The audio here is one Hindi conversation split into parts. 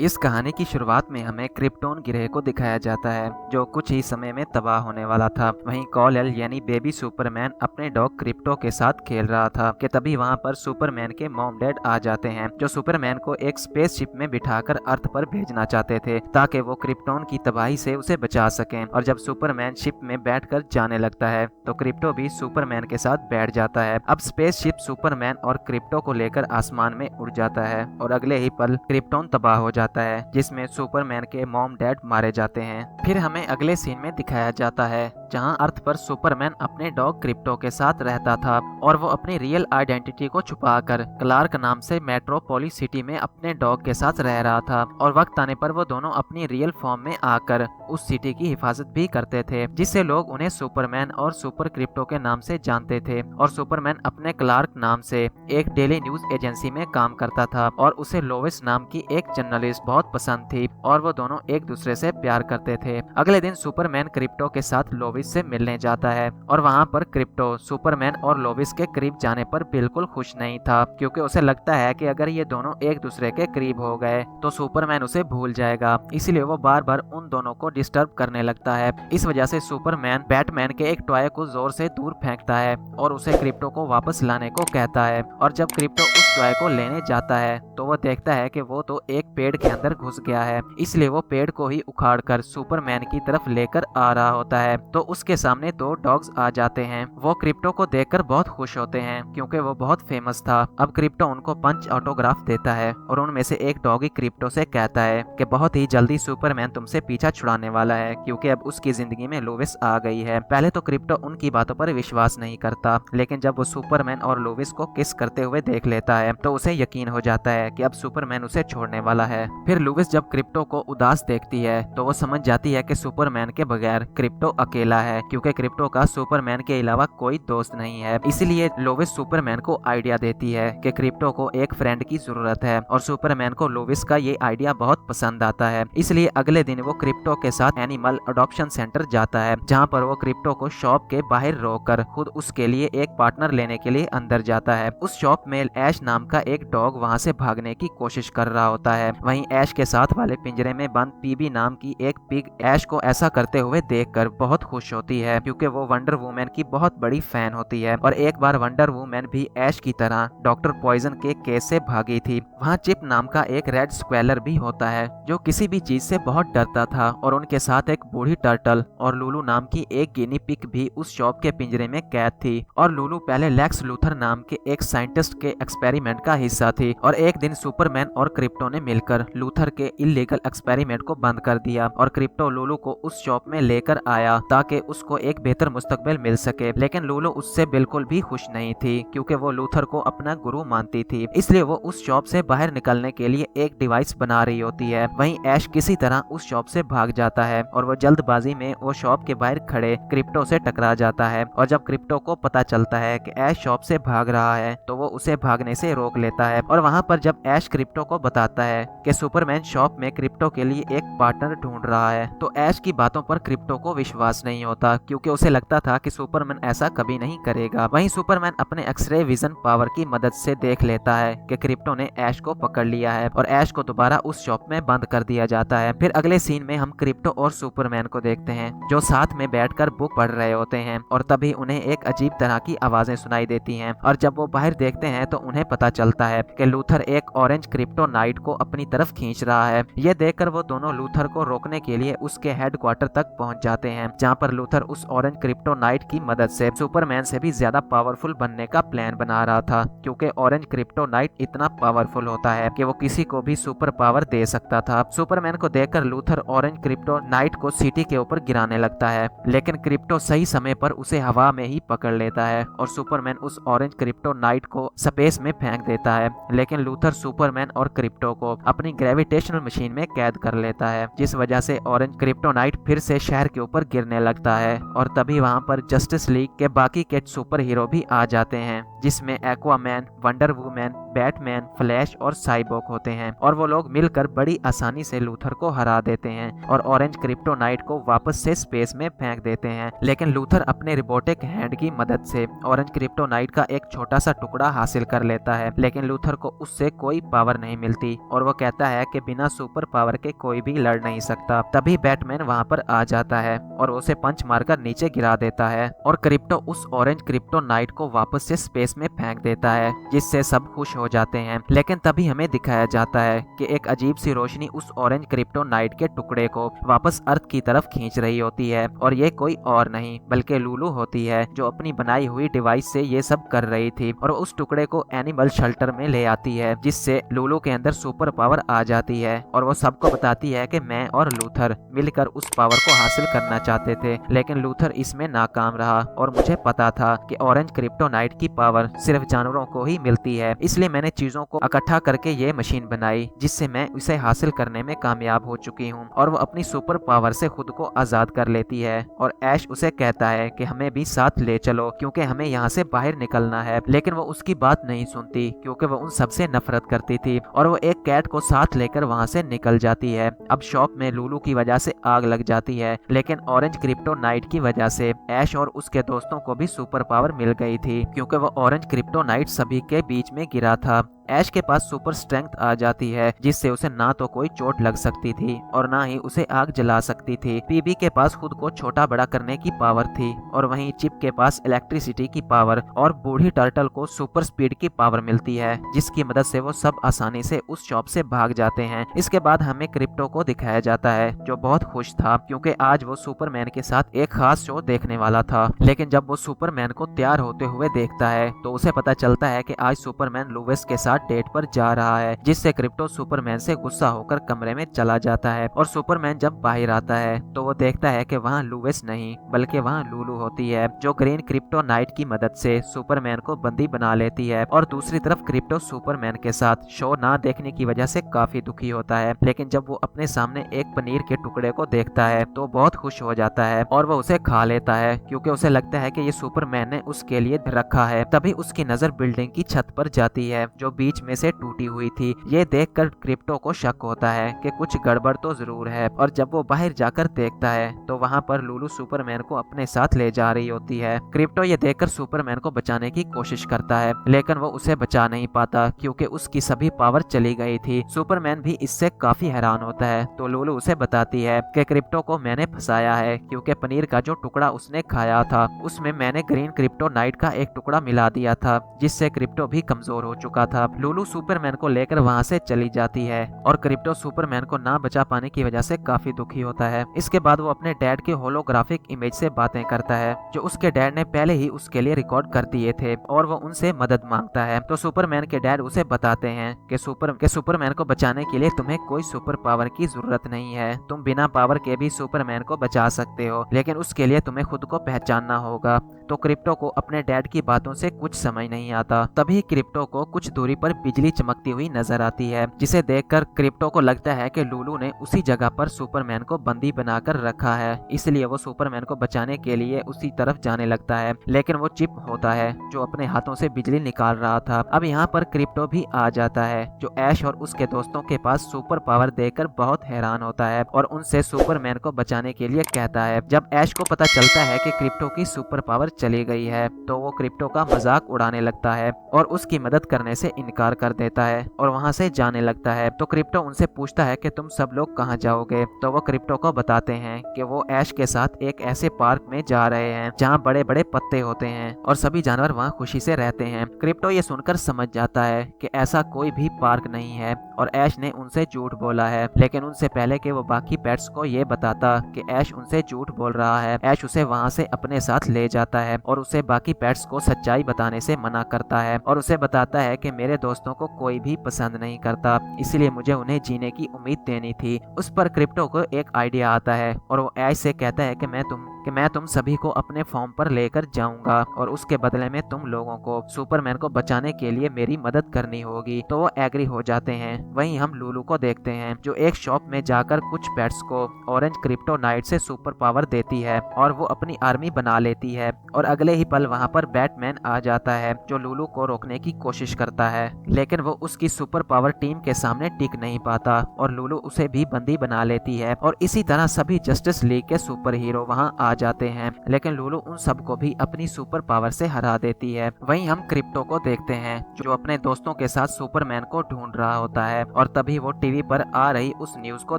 इस कहानी की शुरुआत में हमें क्रिप्टोन ग्रह को दिखाया जाता है जो कुछ ही समय में तबाह होने वाला था। वहीं कॉल-एल यानी बेबी सुपरमैन अपने डॉग क्रिप्टो के साथ खेल रहा था कि तभी वहां पर सुपरमैन के मॉम डैड आ जाते हैं जो सुपरमैन को एक स्पेसशिप में बिठाकर अर्थ पर भेजना चाहते थे ताकि वो क्रिप्टोन की तबाही से उसे बचा सकें। और जब सुपरमैन शिप में बैठकर जाने लगता है तो क्रिप्टो भी सुपरमैन के साथ बैठ जाता है। अब स्पेसशिप सुपरमैन और क्रिप्टो को लेकर आसमान में उड़ जाता है और अगले ही पल क्रिप्टोन तबाह हो जाता है जिसमें सुपरमैन के मॉम डैड मारे जाते हैं। फिर हमें अगले सीन में दिखाया जाता है जहां अर्थ पर सुपरमैन अपने डॉग क्रिप्टो के साथ रहता था और वो अपनी रियल आइडेंटिटी को छुपाकर क्लार्क नाम से मेट्रोपोलिस सिटी में अपने डॉग के साथ रह रहा था। और वक्त आने पर वो दोनों अपनी रियल फॉर्म में आकर उस सिटी की हिफाजत भी करते थे जिससे लोग उन्हें सुपरमैन और सुपर क्रिप्टो के नाम से जानते थे। और सुपरमैन अपने क्लार्क नाम से एक डेली न्यूज एजेंसी में काम करता था और उसे लोविस नाम की एक जर्नलिस्ट बहुत पसंद थी और वो दोनों एक दूसरे से प्यार करते थे। अगले दिन सुपरमैन क्रिप्टो के साथ लोविस से मिलने जाता है और वहाँ पर क्रिप्टो सुपरमैन और लोविस के करीब जाने पर बिल्कुल खुश नहीं था क्योंकि उसे लगता है कि अगर ये दोनों एक दूसरे के करीब हो गए तो सुपरमैन उसे भूल जाएगा, इसलिए वो बार बार उन दोनों को डिस्टर्ब करने लगता है। इस वजह से सुपरमैन बैटमैन के एक टॉय को जोर से दूर फेंकता है और उसे क्रिप्टो को वापस लाने को कहता है। और जब क्रिप्टो उस टॉय को लेने जाता है तो वो देखता है कि वो तो एक पेड़ के अंदर घुस गया है, इसलिए वो पेड़ को ही उखाड़कर सुपरमैन की तरफ लेकर आ रहा होता है। तो उसके सामने दो डॉग्स आ जाते हैं। वो क्रिप्टो को देखकर बहुत खुश होते हैं क्योंकि वो बहुत फेमस था। अब क्रिप्टो उनको पंच ऑटोग्राफ देता है और उनमें से एक डॉगी क्रिप्टो से कहता है कि बहुत ही जल्दी सुपरमैन तुमसे पीछा छुड़ाने वाला है क्योंकि अब उसकी जिंदगी में लोविस आ गई है। पहले तो क्रिप्टो उनकी बातों पर विश्वास नहीं करता, लेकिन जब वो सुपरमैन और लोविस को किस करते हुए देख लेता है तो उसे यकीन हो जाता है कि अब सुपरमैन उसे छोड़ने वाला है। फिर लुविस जब क्रिप्टो को उदास देखती है तो वो समझ जाती है कि सुपरमैन के बगैर क्रिप्टो अकेला है क्योंकि क्रिप्टो का सुपरमैन के अलावा कोई दोस्त नहीं है। इसलिए लोविस सुपरमैन को आइडिया देती है कि क्रिप्टो को एक फ्रेंड की जरूरत है और सुपरमैन को लोविस का ये आइडिया बहुत पसंद आता है। इसलिए अगले दिन वो क्रिप्टो के साथ एनिमल अडॉप्शन सेंटर जाता है जहाँ पर वो क्रिप्टो को शॉप के बाहर रोककर खुद उसके लिए एक पार्टनर लेने के लिए अंदर जाता है। उस शॉप में ऐश नाम का एक डॉग वहाँ से भागने की कोशिश कर रहा होता है। वहीं ऐश के साथ वाले पिंजरे में बंद पीबी नाम की एक पिग ऐश को ऐसा करते हुए देखकर बहुत खुश होती है क्योंकि वो वंडर वुमन की बहुत बड़ी फैन होती है। और एक बार वंडर वुमन भी ऐश की तरह डॉक्टर पॉइजन के केस से भागी थी। वहाँ चिप नाम का एक रेड स्क्वेलर भी होता है जो किसी भी चीज से बहुत डरता था और उनके साथ एक बूढ़ी टर्टल और लूलू नाम की एक गिनी पिग भी उस शॉप के पिंजरे में कैद थी। और लूलू पहले लेक्स लूथर नाम के एक साइंटिस्ट के एक्सपेरिमेंट का हिस्सा थी और एक दिन सुपरमैन और क्रिप्टो ने मिलकर लूथर के इलीगल एक्सपेरिमेंट को बंद कर दिया और क्रिप्टो लूलू को उस शॉप में लेकर आया ताकि उसको एक बेहतर मुस्तकबिल मिल सके। लेकिन लूलू उससे बिल्कुल भी खुश नहीं थी क्योंकि वो लूथर को अपना गुरु मानती थी, इसलिए वो उस शॉप से बाहर निकलने के लिए एक डिवाइस बना रही होती है। वहीं ऐश किसी तरह उस शॉप से भाग जाता है और वो जल्दबाजी में वो शॉप के बाहर खड़े क्रिप्टो से टकरा जाता है। और जब क्रिप्टो को पता चलता है कि ऐश शॉप से भाग रहा है तो वो उसे भागने से रोक लेता है। और वहाँ पर जब ऐश क्रिप्टो को बताता है कि सुपरमैन शॉप में क्रिप्टो के लिए एक पार्टनर ढूंढ रहा है तो ऐश की बातों पर क्रिप्टो को विश्वास नहीं होता क्योंकि उसे लगता था कि सुपरमैन ऐसा कभी नहीं करेगा। वहीं सुपरमैन अपने एक्सरे विजन पावर की मदद से देख लेता है कि क्रिप्टो ने ऐश को पकड़ लिया है और ऐश को दोबारा उस शॉप में बंद कर दिया जाता है। फिर अगले सीन में हम क्रिप्टो और सुपरमैन को देखते हैं जो साथ में बैठकर बुक पढ़ रहे होते हैं और तभी उन्हें एक अजीब तरह की आवाजें सुनाई देती हैं। और जब वो बाहर देखते हैं तो उन्हें पता चलता है कि लूथर एक ऑरेंज क्रिप्टोनाइट को अपनी तरफ खींच रहा है। ये देखकर वो दोनों लूथर को रोकने के लिए उसके हेडक्वार्टर तक पहुंच जाते हैं जहां पर लूथर उस ऑरेंज क्रिप्टोनाइट की मदद से सुपरमैन से भी ज्यादा पावरफुल बनने का प्लान बना रहा था क्योंकि ऑरेंज क्रिप्टोनाइट इतना पावरफुल होता है कि वो किसी को भी सुपर पावर दे सकता था। सुपरमैन को देखकर लूथर ऑरेंज क्रिप्टोनाइट को सिटी के ऊपर गिराने लगता है, लेकिन क्रिप्टो सही समय पर उसे हवा में ही पकड़ लेता है और सुपरमैन उस ऑरेंज क्रिप्टोनाइट को स्पेस में फेंक देता है। लेकिन लूथर सुपरमैन और क्रिप्टो को अपनी ग्रेविटेशनल मशीन में कैद कर लेता है जिस वजह से ऑरेंज क्रिप्टोनाइट फिर से शहर के ऊपर गिरने लगता है। और तभी वहां पर जस्टिस लीग के बाकी के सुपर हीरो भी आ जाते हैं जिसमें Aquaman, wonder woman, Batman, flash और साइबोक होते हैं और वो लोग मिलकर बड़ी आसानी से लूथर को हरा देते हैं और ऑरेंज क्रिप्टोनाइट को वापस से स्पेस में फेंक देते हैं। लेकिन लूथर अपने रोबोटिक हैंड की मदद से ऑरेंज क्रिप्टोनाइट का एक छोटा सा टुकड़ा हासिल कर लेता है, लेकिन लूथर को उससे कोई पावर नहीं मिलती और वो कहता है कि बिना सुपर पावर के कोई भी लड़ नहीं सकता। तभी बैटमैन वहाँ पर आ जाता है और उसे पंच मारकर नीचे गिरा देता है और क्रिप्टो उस ऑरेंज क्रिप्टोनाइट को वापस से स्पेस में फेंक देता है, जिससे सब खुश हो जाते हैं। लेकिन तभी हमें दिखाया जाता है कि एक अजीब सी रोशनी उस ऑरेंज क्रिप्टोनाइट के टुकड़े को वापस अर्थ की तरफ खींच रही होती है और ये कोई और नहीं बल्कि लूलू होती है, जो अपनी बनाई हुई डिवाइस से ये सब कर रही थी और उस टुकड़े को एनिमल शेल्टर में ले आती है, जिससे लूलू के अंदर सुपर पावर आ जाती है और वो सबको बताती है कि मैं और लूथर मिलकर उस पावर को हासिल करना चाहते थे, लेकिन लूथर इसमें नाकाम रहा और मुझे पता था कि ऑरेंज क्रिप्टोनाइट की पावर सिर्फ जानवरों को ही मिलती है, इसलिए मैंने चीजों को इकट्ठा करके ये मशीन बनाई जिससे मैं उसे हासिल करने में कामयाब हो चुकी हूँ। और वो अपनी सुपर पावर से खुद को आजाद कर लेती है और ऐश उसे कहता है कि हमें भी साथ ले चलो क्योंकि हमें यहाँ से बाहर निकलना है, लेकिन वो उसकी बात नहीं सुनती क्योंकि वो उन सबसे नफरत करती थी और वो एक कैट को साथ लेकर वहाँ से निकल जाती है। अब शॉप में लूलू की वजह से आग लग जाती है, लेकिन ऑरेंज क्रिप्टोनाइट की वजह से ऐश और उसके दोस्तों को भी सुपर पावर मिल गई थी क्योंकि वो ऑरेंज क्रिप्टोनाइट सभी के बीच में गिरा था। ऐश के पास सुपर स्ट्रेंथ आ जाती है जिससे उसे ना तो कोई चोट लग सकती थी और ना ही उसे आग जला सकती थी। पीबी के पास खुद को छोटा बड़ा करने की पावर थी और वहीं चिप के पास इलेक्ट्रिसिटी की पावर और बूढ़ी टर्टल को सुपर स्पीड की पावर मिलती है, जिसकी मदद से वो सब आसानी से उस शॉप से भाग जाते हैं। इसके बाद हमें क्रिप्टो को दिखाया जाता है जो बहुत खुश था क्योंकि आज वो सुपरमैन के साथ एक खास शो देखने वाला था, लेकिन जब वो सुपरमैन को तैयार होते हुए देखता है तो उसे पता चलता है कि आज सुपरमैन लुइस के साथ डेट पर जा रहा है, जिससे क्रिप्टो सुपरमैन से गुस्सा होकर कमरे में चला जाता है और सुपरमैन जब बाहर आता है तो वो देखता है कि वहाँ लुइस नहीं बल्कि वहाँ लूलू होती है, जो ग्रीन क्रिप्टोनाइट की मदद से सुपरमैन को बंदी बना लेती है। और दूसरी तरफ क्रिप्टो सुपरमैन के साथ शो ना देखने की वजह से काफी दुखी होता है, लेकिन जब वो अपने सामने एक पनीर के टुकड़े को देखता है तो बहुत खुश हो जाता है और वो उसे खा लेता है क्योंकि उसे लगता है कि ये सुपरमैन ने उसके लिए रखा है। तभी उसकी नजर बिल्डिंग की छत पर जाती है जो बीच में से टूटी हुई थी। ये देखकर क्रिप्टो को शक होता है कि कुछ गड़बड़ तो जरूर है और जब वो बाहर जाकर देखता है तो वहाँ पर लूलू सुपरमैन को अपने साथ ले जा रही होती है। क्रिप्टो ये देखकर सुपरमैन को बचाने की कोशिश करता है, लेकिन वो उसे बचा नहीं पाता क्योंकि उसकी सभी पावर चली गई थी। सुपरमैन भी इससे काफी हैरान होता है तो लूलू उसे बताती है कि क्रिप्टो को मैंने फंसाया है क्योंकि पनीर का जो टुकड़ा उसने खाया था उसमें मैंने ग्रीन क्रिप्टोनाइट का एक टुकड़ा मिला दिया था, जिससे क्रिप्टो भी कमजोर हो चुका था। लूलू सुपरमैन को लेकर वहाँ से चली जाती है और क्रिप्टो सुपरमैन को ना बचा पाने की वजह से काफी दुखी होता है। इसके बाद वो अपने डैड के होलोग्राफिक इमेज से बातें करता है जो उसके डैड ने पहले ही उसके लिए रिकॉर्ड कर दिए थे और वो उनसे मदद मांगता है। तो सुपरमैन के डैड उसे बताते हैं कि सुपरमैन को बचाने के लिए तुम्हें कोई सुपर पावर की जरूरत नहीं है, तुम बिना पावर के भी सुपरमैन को बचा सकते हो, लेकिन उसके लिए तुम्हें खुद को पहचानना होगा। तो क्रिप्टो को अपने डैड की बातों से कुछ समझ नहीं आता। तभी क्रिप्टो को कुछ दूरी पर बिजली चमकती हुई नजर आती है, जिसे देखकर क्रिप्टो को लगता है कि लूलू ने उसी जगह पर सुपरमैन को बंदी बनाकर रखा है, इसलिए वो सुपरमैन को बचाने के लिए उसी तरफ जाने लगता है, लेकिन वो चिप होता है जो अपने हाथों से बिजली निकाल रहा था। अब यहाँ पर क्रिप्टो भी आ जाता है जो ऐश और उसके दोस्तों के पास सुपर पावर देखकर बहुत हैरान होता है और उनसे सुपरमैन को बचाने के लिए कहता है। जब ऐश को पता चलता है कि क्रिप्टो की सुपर पावर चली गई है तो वो क्रिप्टो का मजाक उड़ाने लगता है और उसकी मदद करने से इनकार कर देता है और वहाँ से जाने लगता है। तो क्रिप्टो उनसे पूछता है कि तुम सब लोग कहाँ जाओगे, तो वो क्रिप्टो को बताते हैं कि वो ऐश के साथ एक ऐसे पार्क में जा रहे हैं जहाँ बड़े बड़े पत्ते होते हैं और सभी जानवर वहाँ खुशी से रहते हैं। क्रिप्टो ये सुनकर समझ जाता है कि ऐसा कोई भी पार्क नहीं है और ऐश ने उनसे झूठ बोला है, लेकिन उनसे पहले कि वो बाकी पेट्स को ये बताता कि ऐश उनसे झूठ बोल रहा है, ऐश उसे वहाँ से अपने साथ ले जाता है और उसे बाकी पेट्स को सच्चाई बताने से मना करता है और उसे बताता है कि मेरे दोस्तों को कोई भी पसंद नहीं करता, इसलिए मुझे उन्हें जीने की उम्मीद देनी थी। उस पर क्रिप्टो को एक आइडिया आता है और वो ऐश से कहता है कि मैं तुम सभी को अपने फॉर्म पर लेकर जाऊंगा और उसके बदले में तुम लोगों को सुपरमैन को बचाने के लिए मेरी मदद करनी होगी। तो वो एग्री हो जाते हैं। वहीं हम लूलू को देखते हैं जो एक शॉप में जाकर कुछ पेट्स को ऑरेंज क्रिप्टोनाइट से सुपर पावर देती है और वो अपनी आर्मी बना लेती है और अगले ही पल वहाँ पर बैटमैन आ जाता है जो लूलू को रोकने की कोशिश करता है, लेकिन वो उसकी सुपर पावर टीम के सामने टिक नहीं पाता और लूलू उसे भी बंदी बना लेती है और इसी तरह सभी जस्टिस लीग के सुपर हीरो वहाँ आ जाते हैं, लेकिन लूलू उन सबको भी अपनी सुपर पावर से हरा देती है। वहीं हम क्रिप्टो को देखते हैं जो अपने दोस्तों के साथ सुपरमैन को ढूंढ रहा होता है और तभी वो टीवी पर आ रही उस न्यूज को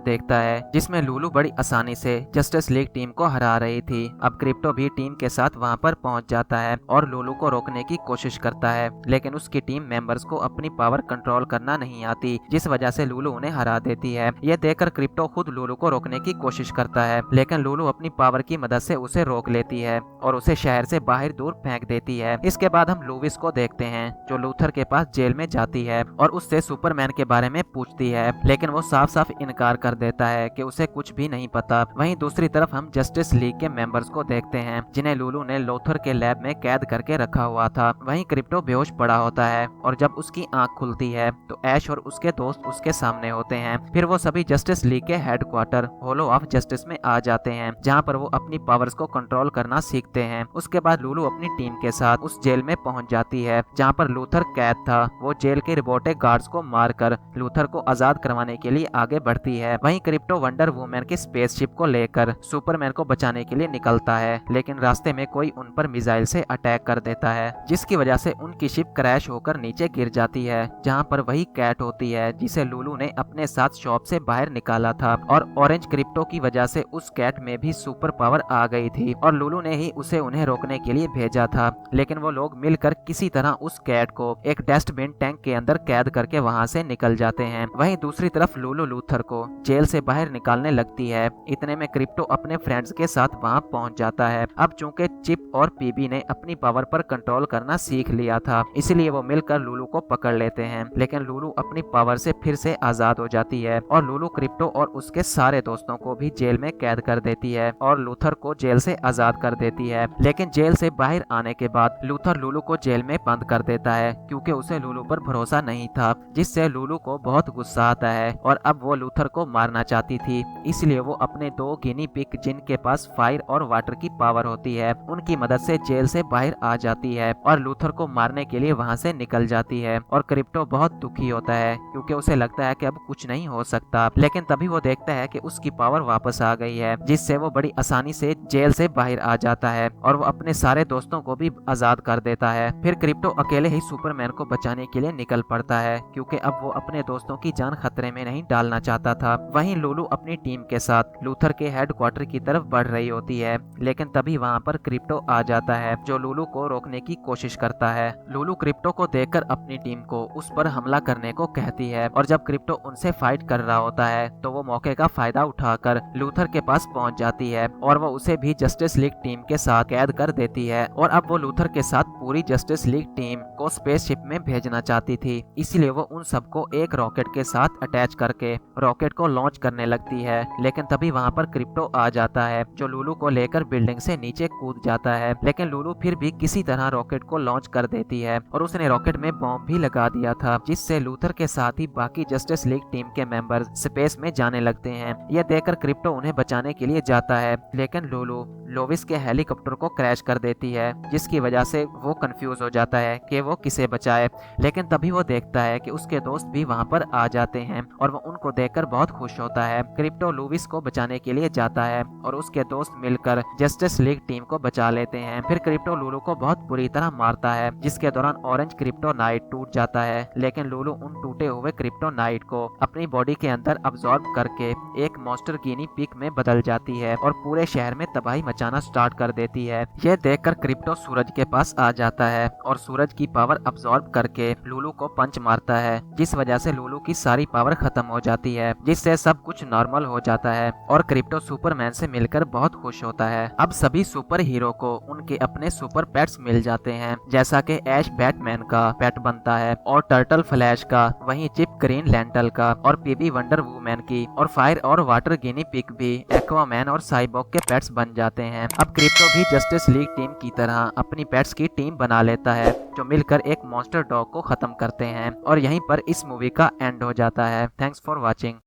देखता है जिसमें लूलू बड़ी आसानी से जस्टिस लीग टीम को हरा रही थी। अब क्रिप्टो भी टीम के साथ वहां पर पहुंच जाता है और लूलू को रोकने की कोशिश करता है, लेकिन उसकी टीम मेंबर्स को अपनी पावर कंट्रोल करना नहीं आती, जिस वजह से लूलू उन्हें हरा देती है। यह देखकर क्रिप्टो खुद लूलू को रोकने की कोशिश करता है, लेकिन लूलू अपनी पावर की मदद से उसे रोक लेती है और उसे शहर से बाहर दूर फेंक देती है। इसके बाद हम लूविस को देखते हैं जो लूथर के पास जेल में जाती है और उससे सुपरमैन के बारे में पूछती है, लेकिन वो साफ साफ इनकार कर देता है कि उसे कुछ भी नहीं पता। वहीं दूसरी तरफ हम जस्टिस लीग के मेंबर्स को देखते हैं जिन्हें लूलू ने लूथर के लैब में कैद करके रखा हुआ था। वहीं क्रिप्टो बेहोश पड़ा होता है और जब उसकी आंख खुलती है तो ऐश और उसके दोस्त उसके सामने होते हैं। फिर वो सभी जस्टिस लीग के हेडक्वार्टर हॉलो ऑफ जस्टिस में आ जाते हैं जहाँ पर वो अपनी पावर्स को कंट्रोल करना सीखते हैं। उसके बाद लूलू अपनी टीम के साथ उस जेल में पहुंच जाती है जहाँ पर लूथर कैद था। वो जेल के रोबोटिक गार्ड्स को मारकर लूथर को आजाद करवाने के लिए आगे बढ़ती है। वहीं क्रिप्टो वंडर वुमन की स्पेसशिप को लेकर सुपरमैन को बचाने के लिए निकलता है, लेकिन रास्ते में कोई उन पर मिसाइल से अटैक कर देता है जिसकी वजह से उनकी शिप क्रैश होकर नीचे गिर जाती है, जहाँ पर वही कैट होती है जिसे लूलू ने अपने साथ शॉप से बाहर निकाला था। और ऑरेंज क्रिप्टो की वजह से उस कैट में भी सुपर पावर आ गई थी और लूलू ने ही उसे उन्हें रोकने के लिए भेजा था, लेकिन वो लोग मिलकर किसी तरह उस कैट को एक डस्टबिन टैंक के अंदर कैद करके वहां से निकल जाते हैं। वहीं दूसरी तरफ लूलू लूथर को जेल से बाहर निकालने लगती है। इतने में क्रिप्टो अपने फ्रेंड्स के साथ वहां पहुंच जाता है। अब चूंकि चिप और पीबी ने अपनी पावर पर कंट्रोल करना सीख लिया था, इसलिए वो मिलकर लूलू को पकड़ लेते हैं, लेकिन लूलू अपनी पावर से फिर से आजाद हो जाती है और लूलू क्रिप्टो और उसके सारे दोस्तों को भी जेल में कैद कर देती है और लूथर को जेल से आजाद कर देती है। लेकिन जेल से बाहर आने के बाद लूथर लूलू को जेल में बंद कर देता है क्योंकि उसे लूलू पर भरोसा नहीं था, जिससे लूलू को बहुत गुस्सा आता है और अब वो लूथर को मारना चाहती थी। इसलिए वो अपने दो गिनी पिग जिनके पास फायर और वाटर की पावर होती है उनकी मदद से जेल से बाहर आ जाती है और लूथर को मारने के लिए वहां से निकल जाती है। और क्रिप्टो बहुत दुखी होता है क्योंकि उसे लगता है कि अब कुछ नहीं हो सकता, लेकिन तभी वो देखता है कि उसकी पावर वापस आ गई है, जिससे वो बड़ी आसानी से जेल से बाहर आ जाता है और वो अपने सारे दोस्तों को भी आजाद कर देता है। फिर क्रिप्टो अकेले ही सुपरमैन को बचाने के लिए निकल पड़ता है क्योंकि अब वो अपने दोस्तों की जान खतरे में नहीं डालना चाहता था। वहीं लूलू अपनी टीम के साथ लूथर के हेडक्वार्टर की तरफ बढ़ रही होती है, लेकिन तभी वहां पर क्रिप्टो आ जाता है जो लूलू को रोकने की कोशिश करता है। लूलू क्रिप्टो को देखकर अपनी टीम को उस पर हमला करने को कहती है और जब क्रिप्टो उनसे फाइट कर रहा होता है तो वो मौके का फायदा उठाकर लूथर के पास पहुंच जाती है और वो उसे भी जस्टिस लीग टीम के साथ कैद कर देती है। और अब वो लूथर के साथ पूरी जस्टिस लीग टीम को स्पेसशिप में भेजना चाहती थी, इसलिए वो उन सबको एक रॉकेट के साथ अटैच करके रॉकेट को लॉन्च करने लगती है। लेकिन तभी वहां पर क्रिप्टो आ जाता है जो लूलू को लेकर बिल्डिंग से नीचे कूद जाता है, लेकिन लूलू फिर भी किसी तरह रॉकेट को लॉन्च कर देती है और उसने रॉकेट में बॉम्ब भी लगा दिया था, जिससे लूथर के साथ ही बाकी जस्टिस लीग टीम के मेंबर स्पेस में जाने लगते हैं। यह देखकर क्रिप्टो उन्हें बचाने के लिए जाता है, लेकिन लूलू लोविस के हेलीकॉप्टर को क्रैश कर देती है, जिसकी वजह से वो कंफ्यूज हो जाता है कि वो किसे बचाए। लेकिन तभी वो देखता है कि उसके दोस्त भी वहां पर आ जाते हैं और वो उनको देखकर बहुत खुश होता है। क्रिप्टो लूविस को बचाने के लिए जाता है और उसके दोस्त मिलकर जस्टिस लीग टीम को बचा लेते हैं। फिर क्रिप्टो लूलू को बहुत बुरी तरह मारता है, जिसके दौरान ऑरेंज क्रिप्टो नाइट टूट जाता है, लेकिन लूलू उन टूटे हुए क्रिप्टो नाइट को अपनी बॉडी के अंदर अब्सॉर्ब करके एक मॉन्स्टर गिनी पिग में बदल जाती है और पूरे शहर में तबाही मचाना स्टार्ट कर देती है। यह देखकर क्रिप्टो सूरज के पास आ जाता है और सूरज की पावर अब्सॉर्ब करके लूलू को पंच मारता है, जिस वजह से लूलू की सारी पावर खत्म हो जाती है, जिससे सब कुछ नॉर्मल हो जाता है और क्रिप्टो सुपरमैन से मिलकर बहुत खुश होता है। अब सभी सुपर हीरो को उनके अपने सुपर पेट्स मिल जाते हैं, जैसा कि ऐश बैटमैन का पेट बनता है और टर्टल फ्लैश का, वहीं चिप ग्रीन लैंटल का और पीबी वंडर वुमन की और फायर और वाटर गिनी पिग भी एक्वामैन और साइबॉग के पेट्स बन जाते हैं। अब क्रिप्टो भी जस्टिस लीग टीम की तरह अपनी पेट्स की टीम बना लेता है जो मिलकर एक मॉन्स्टर डॉग को खत्म करते हैं और यहीं पर इस मूवी का एंड हो जाता है। Thanks for watching.